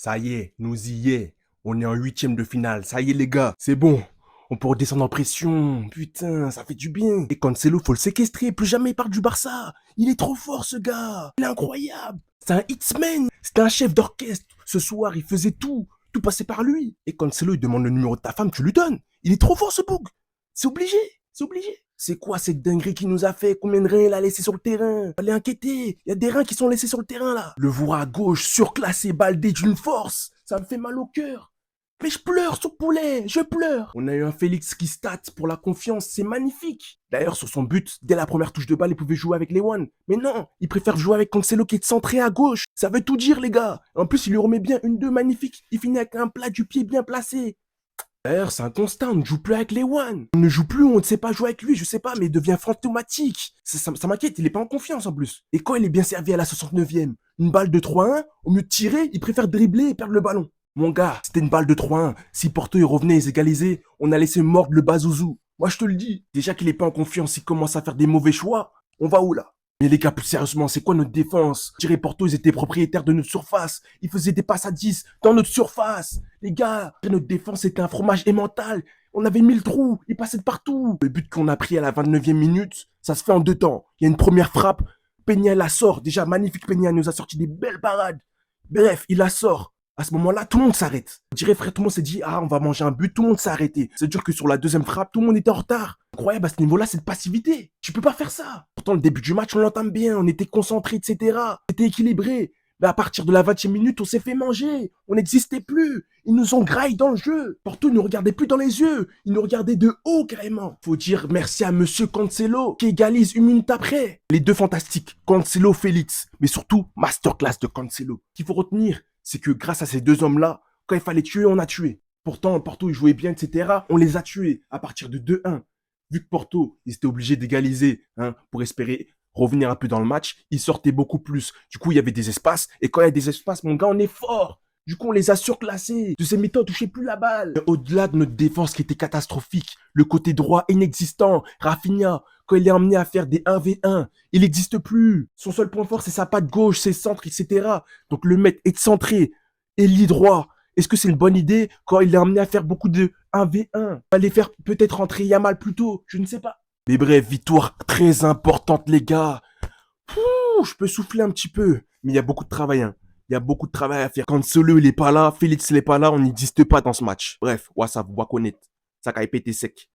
Ça y est, nous y est. On est en huitième de finale. Ça y est, les gars, c'est bon. On peut redescendre en pression. Putain, ça fait du bien. Et Cancelo, faut le séquestrer. Plus jamais il part du Barça. Il est trop fort, ce gars. Il est incroyable. C'est un hitsman. C'est un chef d'orchestre. Ce soir, il faisait tout. Tout passait par lui. Et Cancelo, il demande le numéro de ta femme, tu lui donnes. Il est trop fort, ce bouc. C'est obligé. C'est obligé. C'est quoi cette dinguerie qu'il nous a fait? Combien de reins il a laissé sur le terrain? Allez inquiéter. Il y a des reins qui sont laissés sur le terrain, là. Le voir à gauche, surclassé, baldé d'une force. Ça me fait mal au cœur. Mais je pleure, son poulet, je pleure. On a eu un Félix qui stat pour la confiance, c'est magnifique. D'ailleurs, sur son but, dès la première touche de balle, il pouvait jouer avec Lewan. Mais non, il préfère jouer avec Cancelo qui est centré à gauche. Ça veut tout dire, les gars. En plus, il lui remet bien une 2 magnifique. Il finit avec un plat du pied bien placé. D'ailleurs, c'est un constat, on ne joue plus avec Lewan. On ne joue plus, on ne sait pas jouer avec lui, je sais pas, mais il devient fantomatique. Ça m'inquiète, il est pas en confiance en plus. Et quand il est bien servi à la 69e, une balle de 3-1, au lieu de tirer, il préfère dribbler et perdre le ballon. Mon gars, c'était une balle de 3-1. Si Porto y revenait et les égalisait, on a laissé mordre le Bazouzou. Moi, je te le dis. Déjà qu'il est pas en confiance, il commence à faire des mauvais choix. On va où, là? Mais les gars, plus sérieusement, c'est quoi notre défense? Je dirais Porto, ils étaient propriétaires de notre surface. Ils faisaient des passes à 10 dans notre surface. Les gars, notre défense était un fromage emmental. On avait 1000 trous, ils passaient de partout. Le but qu'on a pris à la 29e minute, ça se fait en 2 temps. Il y a une première frappe, Peña la sort. Déjà, magnifique Peña nous a sorti des belles parades. Bref, il la sort. À ce moment-là, tout le monde s'arrête. Je dirais, frère, tout le monde s'est dit, ah, on va manger un but, tout le monde s'est arrêté. C'est-à-dire que sur la deuxième frappe, tout le monde était en retard. Incroyable, à ce niveau-là, c'est de passivité. Tu peux pas faire ça. Pourtant, le début du match, on l'entame bien, on était concentrés, etc. C'était équilibré. Mais à partir de la 20e minute, on s'est fait manger. On n'existait plus. Ils nous ont graillé dans le jeu. Porto ne nous regardait plus dans les yeux. Ils nous regardaient de haut, carrément. Faut dire merci à Monsieur Cancelo, qui égalise une minute après. Les deux fantastiques, Cancelo, Félix. Mais surtout, masterclass de Cancelo. Qu'il faut retenir, c'est que grâce à ces deux hommes-là, quand il fallait tuer, on a tué. Pourtant, Porto, ils jouaient bien, etc. On les a tués à partir de 2-1. Vu que Porto, ils étaient obligés d'égaliser pour espérer revenir un peu dans le match, ils sortaient beaucoup plus. Du coup, il y avait des espaces. Et quand il y a des espaces, mon gars, on est fort. Du coup, on les a surclassés. De ces méthodes, touchez plus la balle. Au-delà de notre défense qui était catastrophique, le côté droit inexistant, Rafinha, quand il est emmené à faire des 1v1, il n'existe plus. Son seul point fort, c'est sa patte gauche, ses centres, etc. Donc le mettre est centré, ailier droit. Est-ce que c'est une bonne idée quand il est emmené à faire beaucoup de 1v1? Aller faire peut-être rentrer Yamal plus tôt, je ne sais pas. Mais bref, victoire très importante, les gars. Pouh, je peux souffler un petit peu. Mais il y a beaucoup de travail, hein. Il y a beaucoup de travail à faire. Quand Solo, il est pas là, Félix, il est pas là, on n'existe pas dans ce match. Bref, WhatsApp, Wakonet. Ça a pété sec.